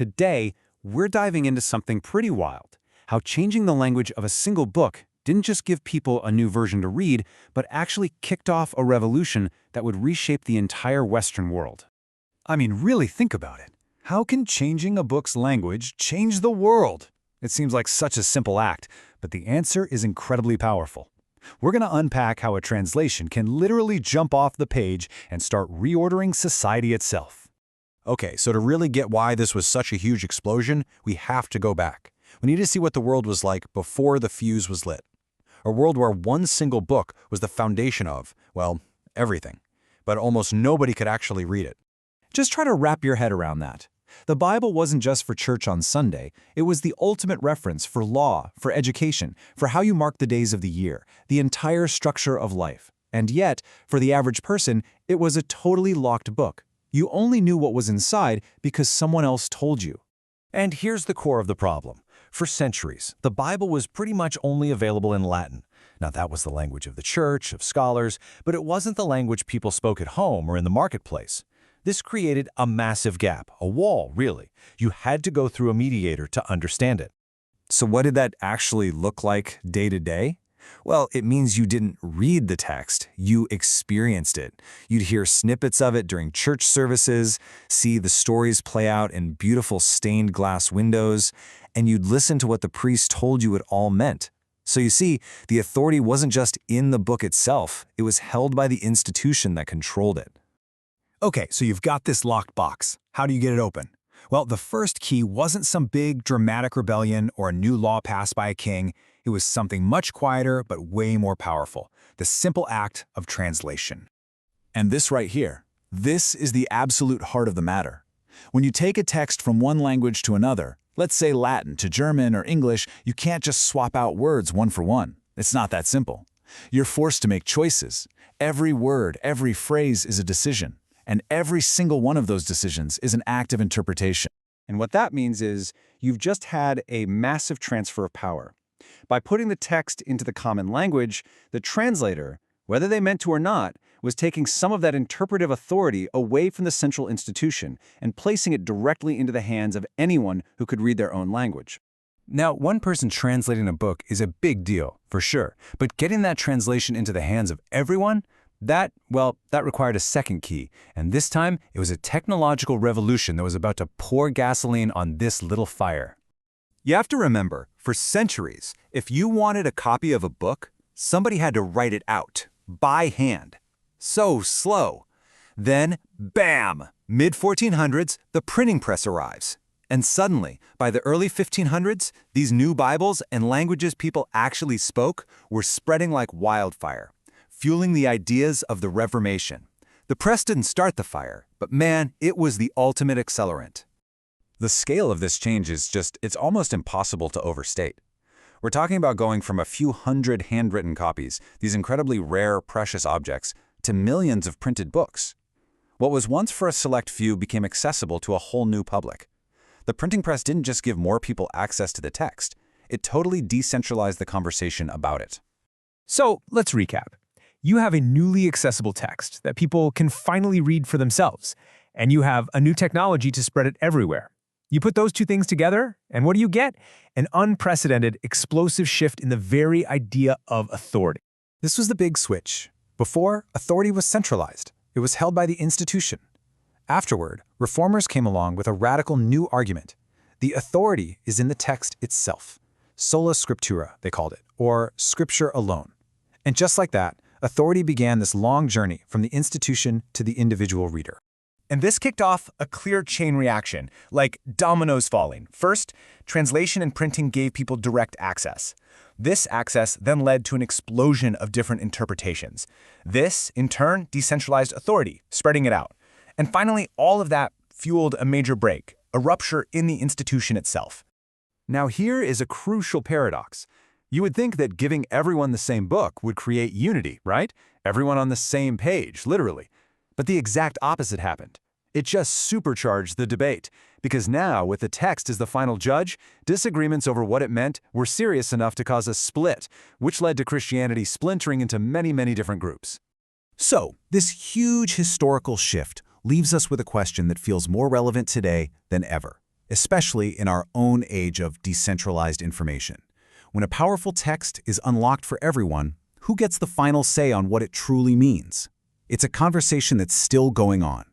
Today, we're diving into something pretty wild: how changing the language of a single book didn't just give people a new version to read, but actually kicked off a revolution that would reshape the entire Western world. I mean, really think about it. How can changing a book's language change the world? It seems like such a simple act, but the answer is incredibly powerful. We're going to unpack how a translation can literally jump off the page and start reordering society itself. Okay, so to really get why this was such a huge explosion, we have to go back. We need to see what the world was like before the fuse was lit. A world where one single book was the foundation of, well, everything. But almost nobody could actually read it. Just try to wrap your head around that. The Bible wasn't just for church on Sunday. It was the ultimate reference for law, for education, for how you mark the days of the year, the entire structure of life. And yet, for the average person, it was a totally locked book. You only knew what was inside because someone else told you. And here's the core of the problem. For centuries, the Bible was pretty much only available in Latin. Now, that was the language of the church, of scholars, but it wasn't the language people spoke at home or in the marketplace. This created a massive gap, a wall, really. You had to go through a mediator to understand it. So what did that actually look like day to day? Well, it means you didn't read the text, you experienced it. You'd hear snippets of it during church services, see the stories play out in beautiful stained glass windows, and you'd listen to what the priest told you it all meant. So you see, the authority wasn't just in the book itself, it was held by the institution that controlled it. Okay, so you've got this locked box. How do you get it open? Well, the first key wasn't some big dramatic rebellion or a new law passed by a king. It was something much quieter but way more powerful: the simple act of translation. And this right here, this is the absolute heart of the matter. When you take a text from one language to another, let's say Latin to German or English, you can't just swap out words one for one. It's not that simple. You're forced to make choices. Every word, every phrase is a decision. And every single one of those decisions is an act of interpretation. And what that means is you've just had a massive transfer of power. By putting the text into the common language, the translator, whether they meant to or not, was taking some of that interpretive authority away from the central institution and placing it directly into the hands of anyone who could read their own language. Now, one person translating a book is a big deal, for sure, but getting that translation into the hands of everyone, that required a second key, and this time it was a technological revolution that was about to pour gasoline on this little fire. You have to remember, for centuries, if you wanted a copy of a book, somebody had to write it out, by hand. So slow. Then, bam! Mid-1400s, the printing press arrives. And suddenly, by the early 1500s, these new Bibles and languages people actually spoke were spreading like wildfire, fueling the ideas of the Reformation. The press didn't start the fire, but man, it was the ultimate accelerant. The scale of this change is it's almost impossible to overstate. We're talking about going from a few hundred handwritten copies, these incredibly rare, precious objects, to millions of printed books. What was once for a select few became accessible to a whole new public. The printing press didn't just give more people access to the text, it totally decentralized the conversation about it. So let's recap. You have a newly accessible text that people can finally read for themselves, and you have a new technology to spread it everywhere. You put those two things together, and what do you get? An unprecedented, explosive shift in the very idea of authority. This was the big switch. Before, authority was centralized. It was held by the institution. Afterward, reformers came along with a radical new argument. The authority is in the text itself. Sola scriptura, they called it, or scripture alone. And just like that, authority began this long journey from the institution to the individual reader. And this kicked off a clear chain reaction, like dominoes falling. First, translation and printing gave people direct access. This access then led to an explosion of different interpretations. This, in turn, decentralized authority, spreading it out. And finally, all of that fueled a major break, a rupture in the institution itself. Now here is a crucial paradox. You would think that giving everyone the same book would create unity, right? Everyone on the same page, literally. But the exact opposite happened. It just supercharged the debate, because now, with the text as the final judge, disagreements over what it meant were serious enough to cause a split, which led to Christianity splintering into many, many different groups. So, this huge historical shift leaves us with a question that feels more relevant today than ever. especially in our own age of decentralized information. When a powerful text is unlocked for everyone, who gets the final say on what it truly means? It's a conversation that's still going on.